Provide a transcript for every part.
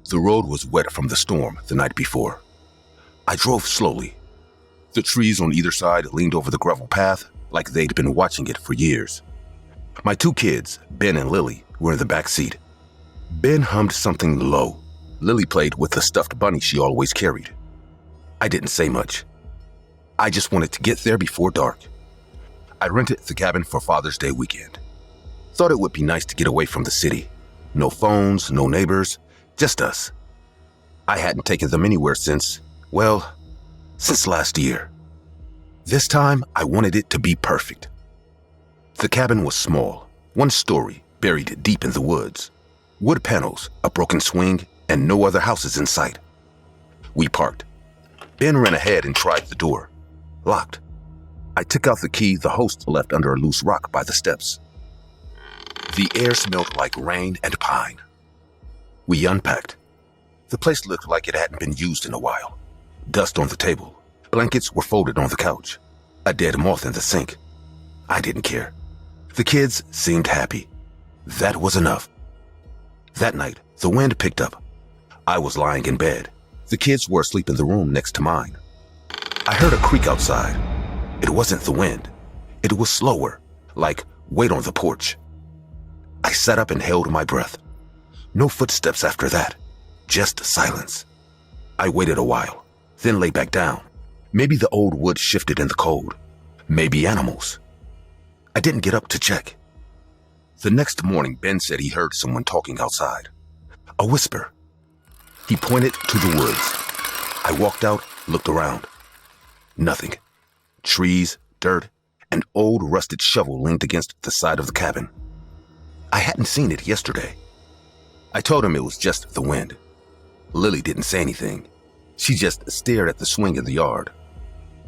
The road was wet from the storm the night before. I drove slowly. The trees on either side leaned over the gravel path like they'd been watching it for years. My two kids, Ben and Lily, were in the back seat. Ben hummed something low. Lily played with the stuffed bunny she always carried. I didn't say much. I just wanted to get there before dark. I rented the cabin for Father's Day weekend. Thought it would be nice to get away from the city. No phones, no neighbors, just us. I hadn't taken them anywhere since last year. This time, I wanted it to be perfect. The cabin was small, 1 story, buried deep in the woods. Wood panels, a broken swing, and no other houses in sight. We parked. Ben ran ahead and tried the door. Locked. I took out the key the host left under a loose rock by the steps. The air smelled like rain and pine. We unpacked. The place looked like it hadn't been used in a while. Dust on the table. Blankets were folded on the couch. A dead moth in the sink. I didn't care. The kids seemed happy. That was enough. That night, the wind picked up. I was lying in bed. The kids were asleep in the room next to mine. I heard a creak outside. It wasn't the wind. It was slower, like weight on the porch. I sat up and held my breath. No footsteps after that, just silence. I waited a while, then lay back down. Maybe the old wood shifted in the cold. Maybe animals. I didn't get up to check. The next morning, Ben said he heard someone talking outside. A whisper. He pointed to the woods. I walked out, looked around. Nothing. Trees, dirt, an old rusted shovel leaned against the side of the cabin. I hadn't seen it yesterday. I told him it was just the wind. Lily didn't say anything. She just stared at the swing in the yard.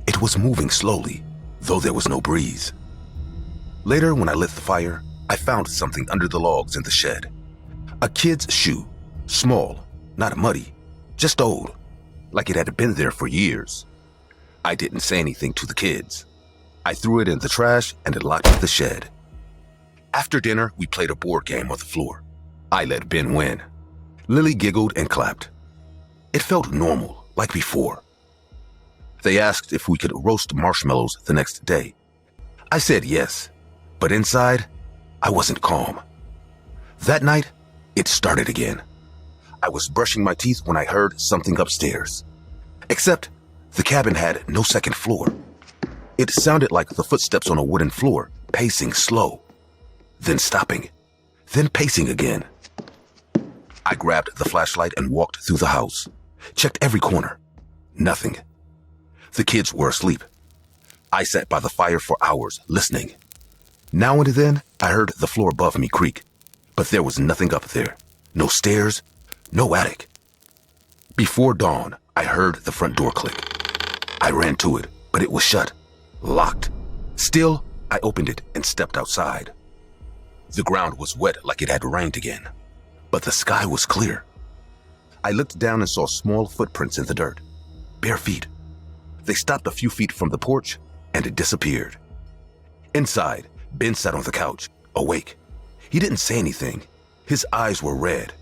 It was moving slowly, though there was no breeze. Later, when I lit the fire, I found something under the logs in the shed. A kid's shoe. Small, not muddy, just old, like it had been there for years. I didn't say anything to the kids. I threw it in the trash and locked the shed. After dinner, we played a board game on the floor. I let Ben win. Lily giggled and clapped. It felt normal, like before. They asked if we could roast marshmallows the next day. I said yes, but inside, I wasn't calm. That night, it started again. I was brushing my teeth when I heard something upstairs. Except, the cabin had no second floor. It sounded like the footsteps on a wooden floor, pacing slow, then stopping, then pacing again. I grabbed the flashlight and walked through the house, checked every corner. Nothing. The kids were asleep. I sat by the fire for hours, listening. Now and then, I heard the floor above me creak, but there was nothing up there. No stairs, no attic. Before dawn, I heard the front door click. I ran to it, but it was shut, locked. Still, I opened it and stepped outside. The ground was wet like it had rained again, but the sky was clear. I looked down and saw small footprints in the dirt, bare feet. They stopped a few feet from the porch and it disappeared. Inside, Ben sat on the couch, awake. He didn't say anything. His eyes were red.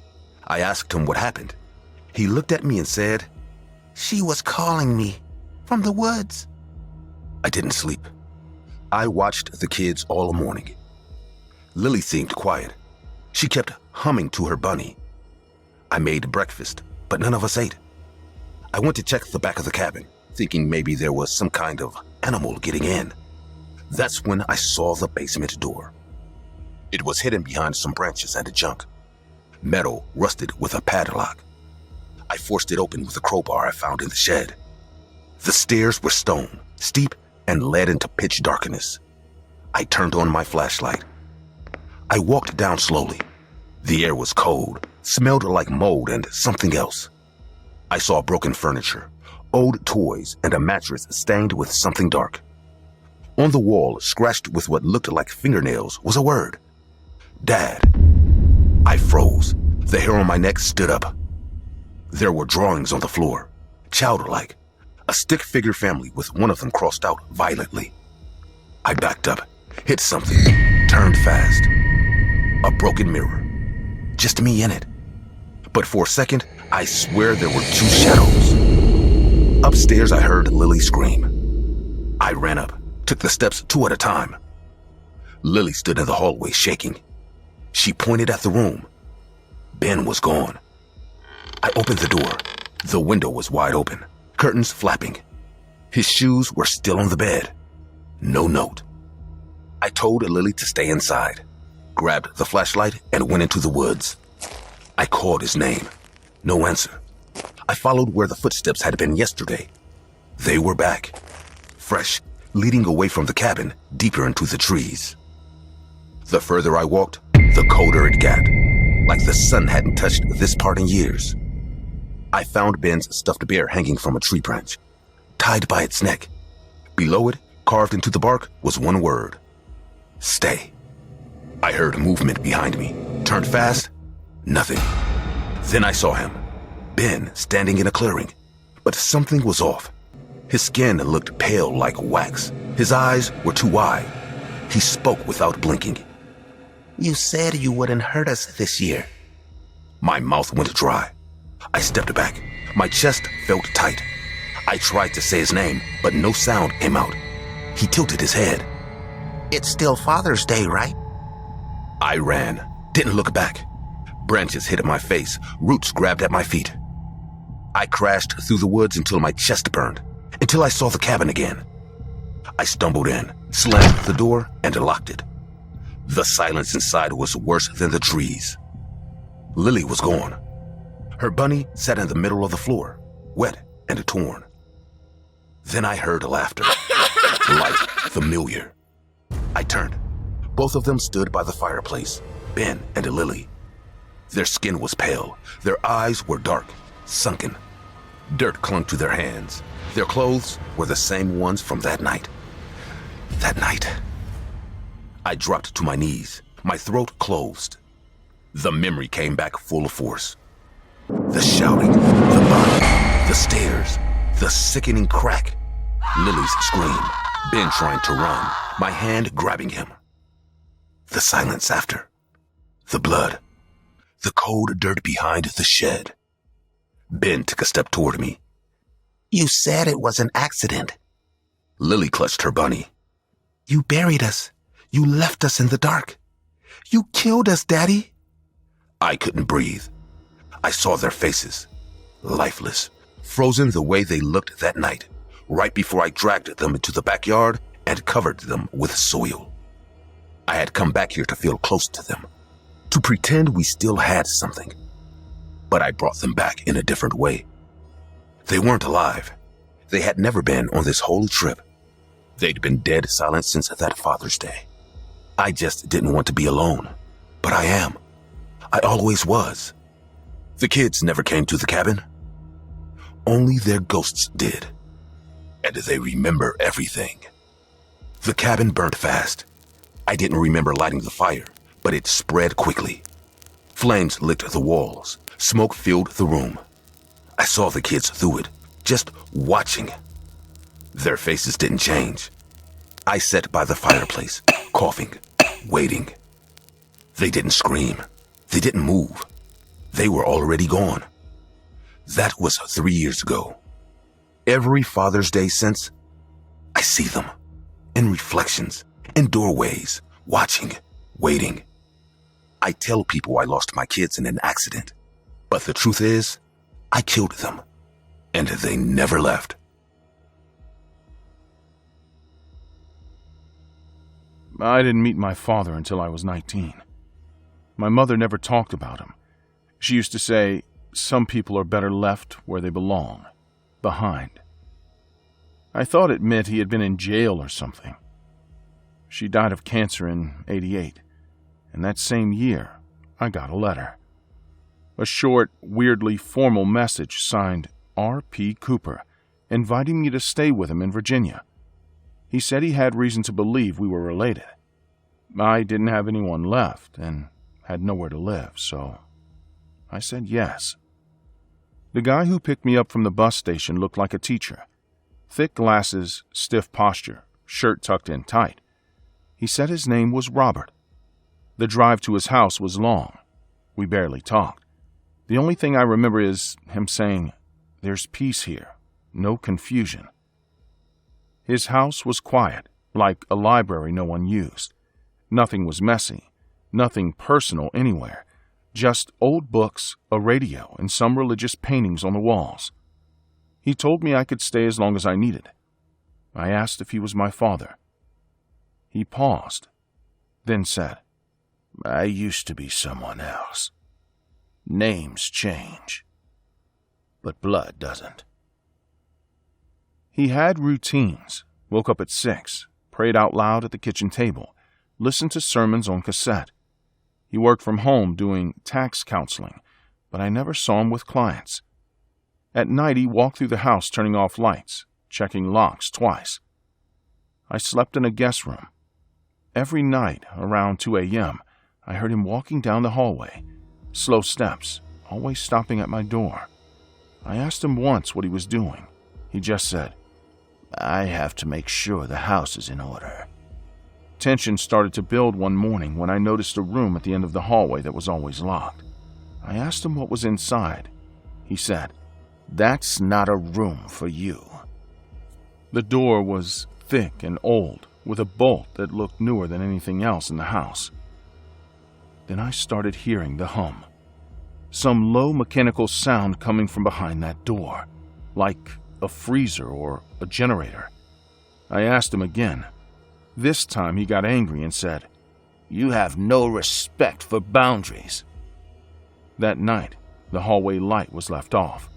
I asked him what happened. He looked at me and said, "She was calling me from the woods." I didn't sleep. I watched the kids all morning. Lily seemed quiet. She kept humming to her bunny. I made breakfast, but none of us ate. I went to check the back of the cabin, thinking maybe there was some kind of animal getting in. That's when I saw the basement door. It was hidden behind some branches and junk. Metal rusted with a padlock. I forced it open with a crowbar I found in the shed. The stairs were stone, steep, and led into pitch darkness. I turned on my flashlight. I walked down slowly. The air was cold, smelled like mold and something else. I saw broken furniture, old toys, and a mattress stained with something dark. On the wall, scratched with what looked like fingernails, was a word. Dad. I froze. The hair on my neck stood up. There were drawings on the floor, childlike. A stick figure family with one of them crossed out violently. I backed up, hit something, turned fast. A broken mirror. Just me in it. But for a second, I swear there were two shadows. Upstairs, I heard Lily scream. I ran up, took the steps two at a time. Lily stood in the hallway shaking. She pointed at the room. Ben was gone. I opened the door. The window was wide open, curtains flapping. His shoes were still on the bed. No note. I told Lily to stay inside, grabbed the flashlight, and went into the woods. I called his name. No answer. I followed where the footsteps had been yesterday. They were back, fresh, leading away from the cabin, deeper into the trees. The further I walked, the colder it got, like the sun hadn't touched this part in years. I found Ben's stuffed bear hanging from a tree branch, tied by its neck. Below it, carved into the bark, was one word: stay. I heard movement behind me, turned fast, nothing. Then I saw him, Ben, standing in a clearing, but something was off. His skin looked pale like wax. His eyes were too wide. He spoke without blinking. "You said you wouldn't hurt us this year." My mouth went dry. I stepped back. My chest felt tight. I tried to say his name, but no sound came out. He tilted his head. "It's still Father's Day, right?" I ran, didn't look back. Branches hit at my face, roots grabbed at my feet. I crashed through the woods until my chest burned, until I saw the cabin again. I stumbled in, slammed the door, and locked it. The silence inside was worse than the trees. Lily was gone. Her bunny sat in the middle of the floor, wet and torn. Then I heard laughter, light, familiar. I turned. Both of them stood by the fireplace, Ben and Lily. Their skin was pale. Their eyes were dark, sunken. Dirt clung to their hands. Their clothes were the same ones from that night. That night. I dropped to my knees, my throat closed. The memory came back full of force. The shouting, the body, the stairs, the sickening crack. Lily's scream, Ben trying to run, my hand grabbing him. The silence after. The blood. The cold dirt behind the shed. Ben took a step toward me. "You said it was an accident." Lily clutched her bunny. "You buried us. You left us in the dark. You killed us, Daddy." I couldn't breathe. I saw their faces, lifeless, frozen the way they looked that night, right before I dragged them into the backyard and covered them with soil. I had come back here to feel close to them, to pretend we still had something. But I brought them back in a different way. They weren't alive. They had never been on this whole trip. They'd been dead silent since that Father's Day. I just didn't want to be alone. But I am. I always was. The kids never came to the cabin. Only their ghosts did. And they remember everything. The cabin burnt fast. I didn't remember lighting the fire, but it spread quickly. Flames licked the walls. Smoke filled the room. I saw the kids through it, just watching. Their faces didn't change. I sat by the fireplace, coughing, waiting. They didn't scream. They didn't move. They were already gone. That was 3 years ago. Every Father's Day since, I see them. In reflections, in doorways, watching, waiting. I tell people I lost my kids in an accident. But the truth is, I killed them. And they never left. I didn't meet my father until I was 19. My mother never talked about him. She used to say, some people are better left where they belong, behind. I thought it meant he had been in jail or something. She died of cancer in '88, and that same year, I got a letter. A short, weirdly formal message signed R.P. Cooper, inviting me to stay with him in Virginia. He said he had reason to believe we were related. I didn't have anyone left and had nowhere to live, so I said yes. The guy who picked me up from the bus station looked like a teacher. Thick glasses, stiff posture, shirt tucked in tight. He said his name was Robert. The drive to his house was long. We barely talked. The only thing I remember is him saying, "There's peace here, no confusion." His house was quiet, like a library no one used. Nothing was messy, nothing personal anywhere, just old books, a radio, and some religious paintings on the walls. He told me I could stay as long as I needed. I asked if he was my father. He paused, then said, "I used to be someone else. Names change, but blood doesn't." He had routines, woke up at 6, prayed out loud at the kitchen table, listened to sermons on cassette. He worked from home doing tax counseling, but I never saw him with clients. At night, he walked through the house turning off lights, checking locks twice. I slept in a guest room. Every night, around 2 a.m., I heard him walking down the hallway, slow steps, always stopping at my door. I asked him once what he was doing. He just said, "I have to make sure the house is in order." Tension started to build one morning when I noticed a room at the end of the hallway that was always locked. I asked him what was inside. He said, "That's not a room for you." The door was thick and old, with a bolt that looked newer than anything else in the house. Then I started hearing the hum. Some low mechanical sound coming from behind that door, like a freezer or a generator. I asked him again. This time he got angry and said, "You have no respect for boundaries." That night, the hallway light was left off.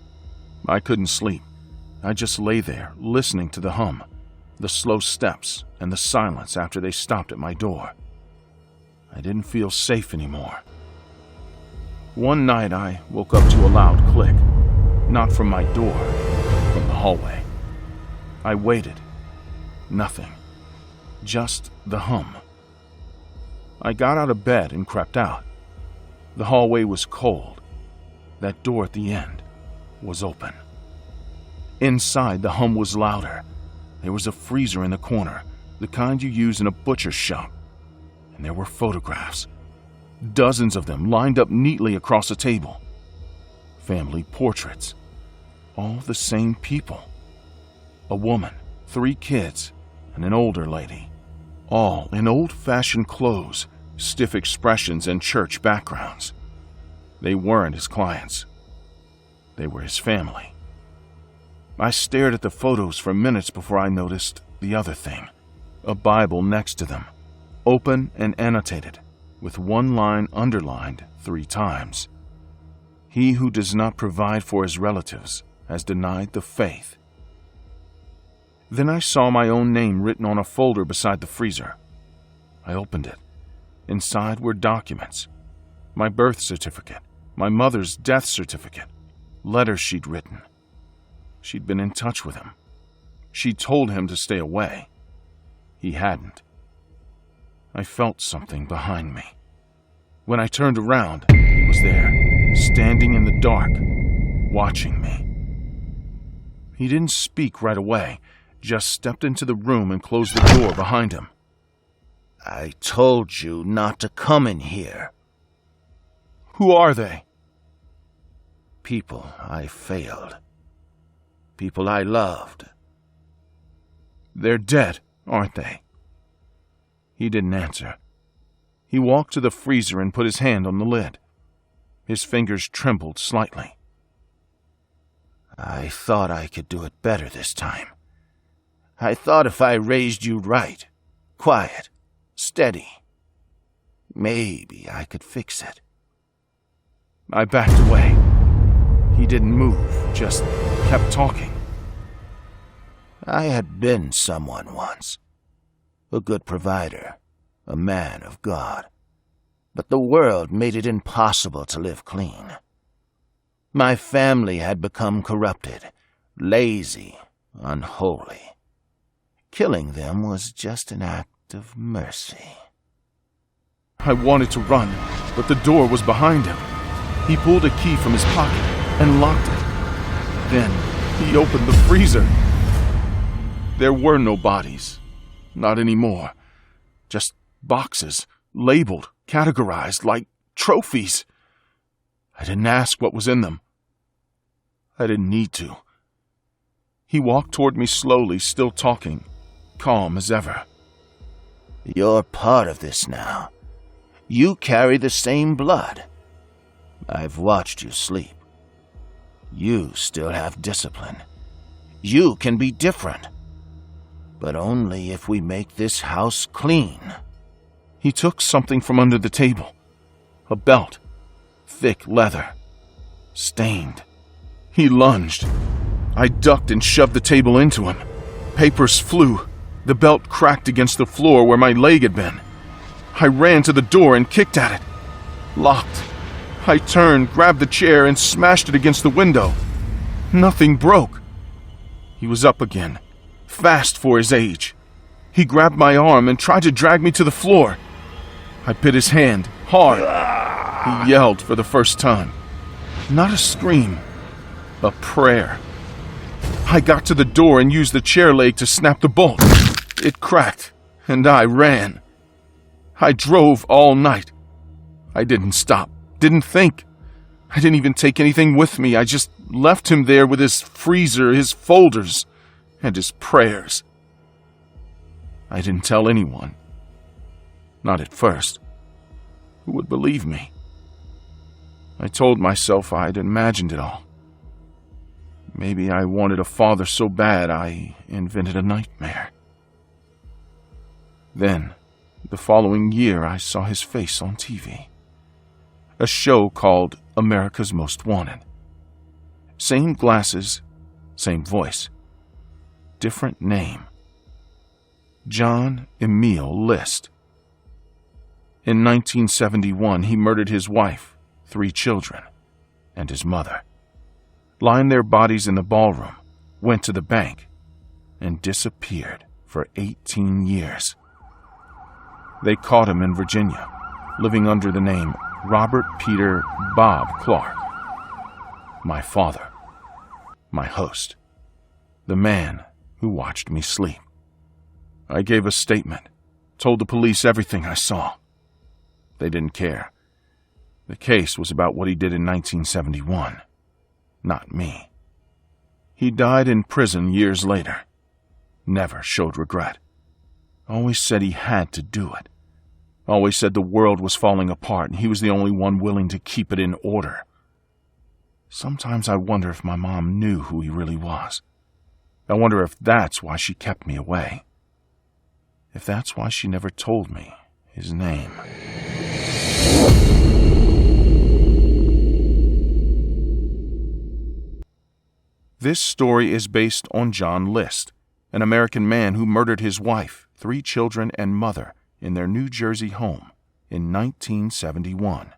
I couldn't sleep. I just lay there, listening to the hum, the slow steps, and the silence after they stopped at my door. I didn't feel safe anymore. One night I woke up to a loud click, not from my door, from the hallway. I waited. Nothing. Just the hum. I got out of bed and crept out. The hallway was cold. That door at the end was open. Inside, the hum was louder. There was a freezer in the corner, the kind you use in a butcher's shop. And there were photographs. Dozens of them lined up neatly across the table. Family portraits. All the same people. A woman, 3 kids, and an older lady. All in old-fashioned clothes, stiff expressions, and church backgrounds. They weren't his clients. They were his family. I stared at the photos for minutes before I noticed the other thing. A Bible next to them, open and annotated, with one line underlined 3 times. "He who does not provide for his relatives has denied the faith." Then I saw my own name written on a folder beside the freezer. I opened it. Inside were documents. My birth certificate, my mother's death certificate, letters she'd written. She'd been in touch with him. She'd told him to stay away. He hadn't. I felt something behind me. When I turned around, he was there, standing in the dark, watching me. He didn't speak right away, just stepped into the room and closed the door behind him. "I told you not to come in here." "Who are they?" "People I failed. People I loved." "They're dead, aren't they?" He didn't answer. He walked to the freezer and put his hand on the lid. His fingers trembled slightly. "I thought I could do it better this time. I thought if I raised you right, quiet, steady, maybe I could fix it." I backed away. He didn't move, just kept talking. "I had been someone once. A good provider, a man of God. But the world made it impossible to live clean. My family had become corrupted, lazy, unholy. Killing them was just an act of mercy." I wanted to run, but the door was behind him. He pulled a key from his pocket and locked it. Then he opened the freezer. There were no bodies. Not anymore. Just boxes, labeled, categorized like trophies. I didn't ask what was in them. I didn't need to. He walked toward me slowly, still talking, calm as ever. You're part of this now. You carry the same blood. I've watched you sleep. You still have discipline. You can be different. But only if we make this house clean. He took something from under the table. A belt. Thick leather. Stained. He lunged. I ducked and shoved the table into him. Papers flew. The belt cracked against the floor where my leg had been. I ran to the door and kicked at it. Locked. I turned, grabbed the chair, and smashed it against the window. Nothing broke. He was up again, fast for his age. He grabbed my arm and tried to drag me to the floor. I bit his hand, hard. He yelled for the first time. Not a scream, a prayer. I got to the door and used the chair leg to snap the bolt. It cracked, and I ran. I drove all night. I didn't stop, didn't think. I didn't even take anything with me. I just left him there with his freezer, his folders, and his prayers. I didn't tell anyone. Not at first. Who would believe me? I told myself I'd imagined it all. Maybe I wanted a father so bad I invented a nightmare. Then, the following year, I saw his face on TV. A show called America's Most Wanted. Same glasses, same voice. Different name. John Emile List. In 1971, he murdered his wife, 3 children, and his mother. Lined their bodies in the ballroom, went to the bank, and disappeared for 18 years. They caught him in Virginia, living under the name Robert Peter Bob Clark. My father, my host, the man who watched me sleep. I gave a statement, told the police everything I saw. They didn't care. The case was about what he did in 1971. Not me. He died in prison years later. Never showed regret. Always said he had to do it. Always said the world was falling apart and he was the only one willing to keep it in order. Sometimes I wonder if my mom knew who he really was. I wonder if that's why she kept me away. If that's why she never told me his name. This story is based on John List, an American man who murdered his wife, 3 children, and mother in their New Jersey home in 1971.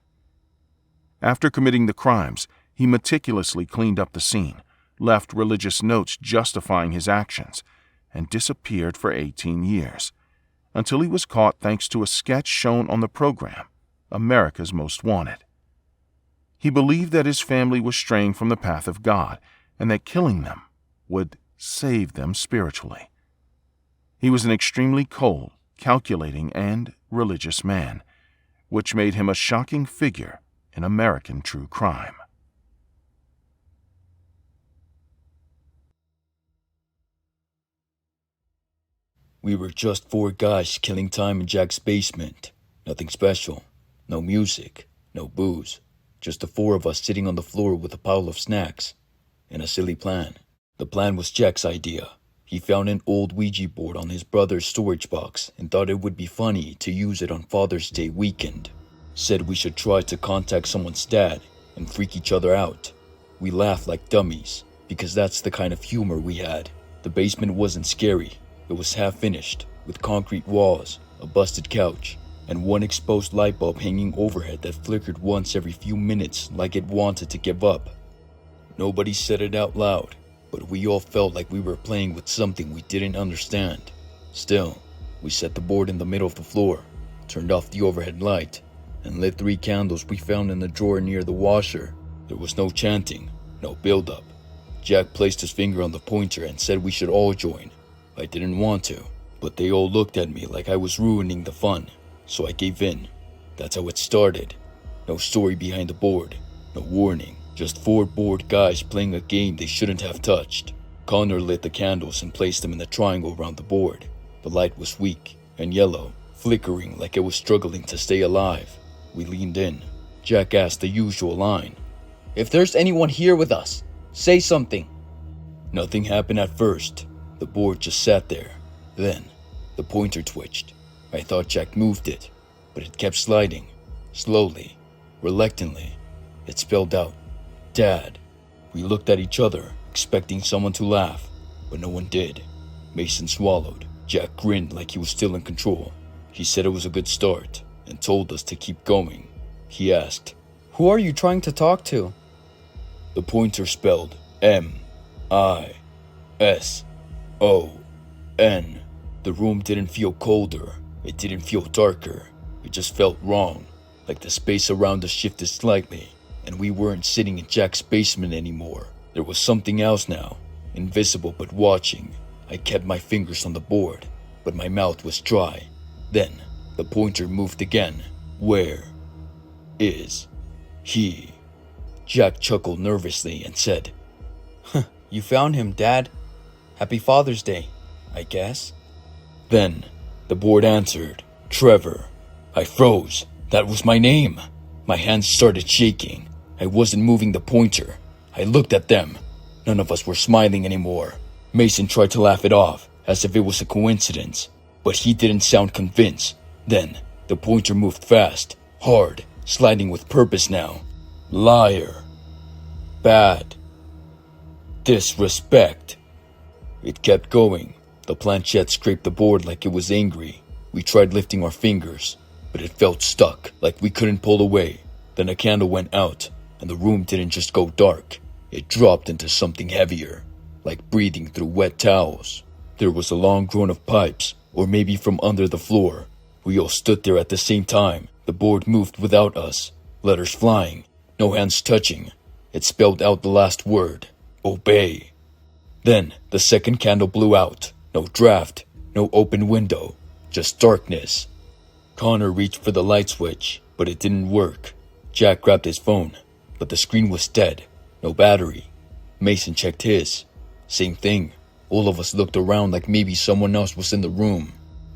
After committing the crimes, he meticulously cleaned up the scene, left religious notes justifying his actions, and disappeared for 18 years, until he was caught thanks to a sketch shown on the program, America's Most Wanted. He believed that his family was straying from the path of God, and that killing them would save them spiritually. He was an extremely cold, calculating, and religious man, which made him a shocking figure in American true crime. We were just 4 guys killing time in Jack's basement. Nothing special. No music. No booze. Just the 4 of us sitting on the floor with a pile of snacks. And a silly plan. The plan was Jack's idea. He found an old Ouija board on his brother's storage box and thought it would be funny to use it on Father's Day weekend. Said we should try to contact someone's dad and freak each other out. We laughed like dummies, because that's the kind of humor we had. The basement wasn't scary. It was half finished, with concrete walls, a busted couch, and one exposed light bulb hanging overhead that flickered once every few minutes like it wanted to give up. Nobody said it out loud, but we all felt like we were playing with something we didn't understand. Still, we set the board in the middle of the floor, turned off the overhead light, and lit 3 candles we found in the drawer near the washer. There was no chanting, no build-up. Jack placed his finger on the pointer and said we should all join. I didn't want to, but they all looked at me like I was ruining the fun, so I gave in. That's how it started. No story behind the board, No warning, just 4 bored guys playing a game they shouldn't have touched. Connor lit the candles and placed them in a triangle around the board. The light was weak and yellow, flickering like it was struggling to stay alive. We leaned in. Jack asked the usual line. If there's anyone here with us, say something. Nothing happened at first. The board just sat there. Then, the pointer twitched. I thought Jack moved it, but it kept sliding. Slowly, reluctantly. It spelled out, Dad. We looked at each other, expecting someone to laugh, but no one did. Mason swallowed. Jack grinned like he was still in control. He said it was a good start, and told us to keep going. He asked, Who are you trying to talk to? The pointer spelled M-I-S-O-N. The room didn't feel colder. It didn't feel darker. It just felt wrong, like the space around us shifted slightly, and we weren't sitting in Jack's basement anymore. There was something else now, invisible but watching. I kept my fingers on the board, but my mouth was dry. Then, the pointer moved again. Where is he? Jack chuckled nervously and said, You found him, Dad. Happy Father's Day, I guess. Then, the board answered, Trevor. I froze. That was my name. My hands started shaking. I wasn't moving the pointer. I looked at them. None of us were smiling anymore. Mason tried to laugh it off, as if it was a coincidence, but he didn't sound convinced. Then, the pointer moved fast, hard, sliding with purpose now. Liar. Bad. Disrespect. It kept going. The planchette scraped the board like it was angry. We tried lifting our fingers, but it felt stuck, like we couldn't pull away. Then a candle went out, and the room didn't just go dark. It dropped into something heavier, like breathing through wet towels. There was a long groan of pipes, or maybe from under the floor. We all stood there at the same time. The board moved without us, letters flying, no hands touching. It spelled out the last word, obey. Then the second candle blew out. No draft, no open window, just darkness. Connor reached for the light switch, but it didn't work. Jack grabbed his phone, but the screen was dead, no battery. Mason checked his. Same thing. All of us looked around like maybe someone else was in the room.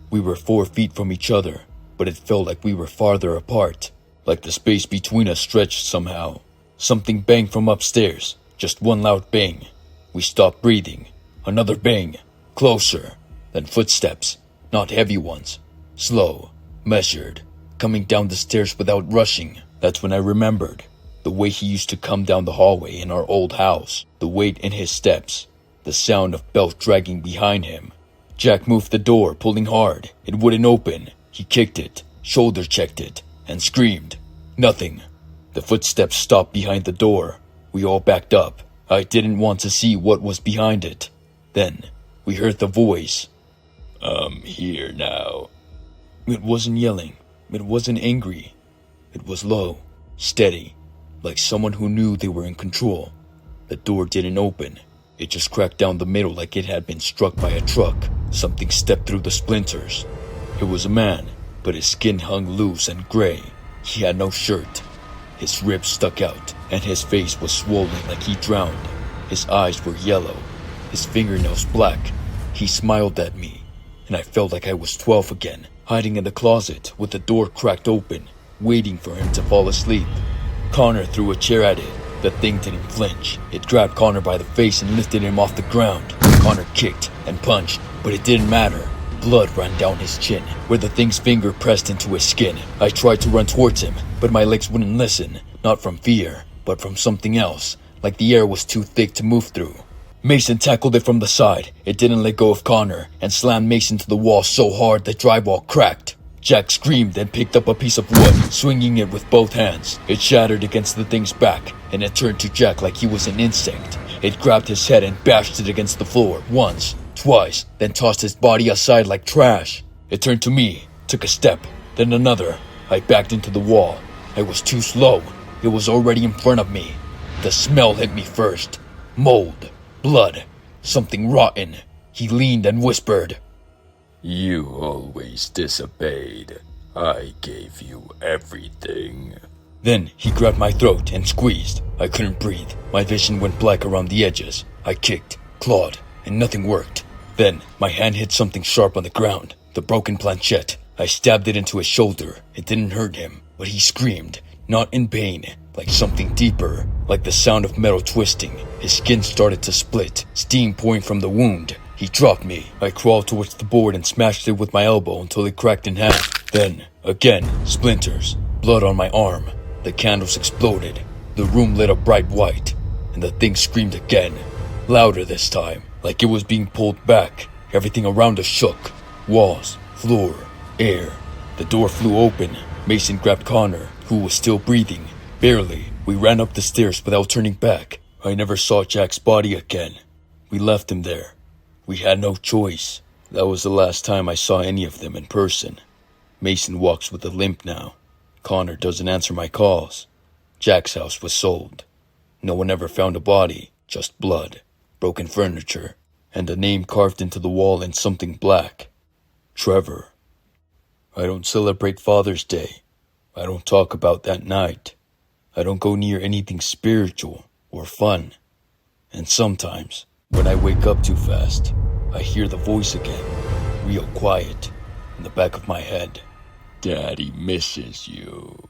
We were 4 feet from each other, but it felt like we were farther apart, like the space between us stretched somehow. Something banged from upstairs, just one loud bang. We stopped breathing. Another bang, closer, then footsteps, not heavy ones, slow, measured, coming down the stairs without rushing. That's when I remembered the way he used to come down the hallway in our old house, the weight in his steps, the sound of belt dragging behind him. Jack moved the door, pulling hard. It wouldn't open. He kicked it, shoulder checked it, and screamed. Nothing. The footsteps stopped behind the door. We all backed up. I didn't want to see what was behind it. Then, we heard the voice. I'm here now. It wasn't yelling. It wasn't angry. It was low, steady, like someone who knew they were in control. The door didn't open. It just cracked down the middle like it had been struck by a truck. Something stepped through the splinters. It was a man, but his skin hung loose and gray. He had no shirt. His ribs stuck out, and his face was swollen like he drowned. His eyes were yellow, his fingernails black. He smiled at me, and I felt like I was 12 again, hiding in the closet with the door cracked open, waiting for him to fall asleep. Connor threw a chair at it. The thing didn't flinch. It grabbed Connor by the face and lifted him off the ground. Connor kicked and punched, but it didn't matter. Blood ran down his chin, where the thing's finger pressed into his skin. I tried to run towards him, but my legs wouldn't listen. Not from fear, but from something else, like the air was too thick to move through. Mason tackled it from the side. It didn't let go of Connor, and slammed Mason to the wall so hard the drywall cracked. Jack screamed and picked up a piece of wood, swinging it with both hands. It shattered against the thing's back, and it turned to Jack like he was an insect. It grabbed his head and bashed it against the floor, once, twice, then tossed his body aside like trash. It turned to me, took a step, then another. I backed into the wall. I was too slow. It was already in front of me. The smell hit me first. Mold, blood, something rotten. He leaned and whispered, "You always disobeyed. I gave you everything." Then he grabbed my throat and squeezed. I couldn't breathe. My vision went black around the edges. I kicked, clawed, and nothing worked. Then my hand hit something sharp on the ground. The broken planchette. I stabbed it into his shoulder. It didn't hurt him, but he screamed, not in pain, like something deeper, like the sound of metal twisting. His skin started to split, steam pouring from the wound. He dropped me. I crawled towards the board and smashed it with my elbow until it cracked in half. Then, again, splinters, blood on my arm. The candles exploded. The room lit up bright white, and the thing screamed again, louder this time, like it was being pulled back. Everything around us shook. Walls, floor, air. The door flew open. Mason grabbed Connor, who was still breathing, barely. We ran up the stairs without turning back. I never saw Jack's body again. We left him there. We had no choice. That was the last time I saw any of them in person. Mason walks with a limp now. Connor doesn't answer my calls. Jack's house was sold. No one ever found a body, just blood, broken furniture, and a name carved into the wall in something black. Trevor. I don't celebrate Father's Day. I don't talk about that night. I don't go near anything spiritual or fun. And sometimes, when I wake up too fast, I hear the voice again, real quiet, in the back of my head. Daddy misses you.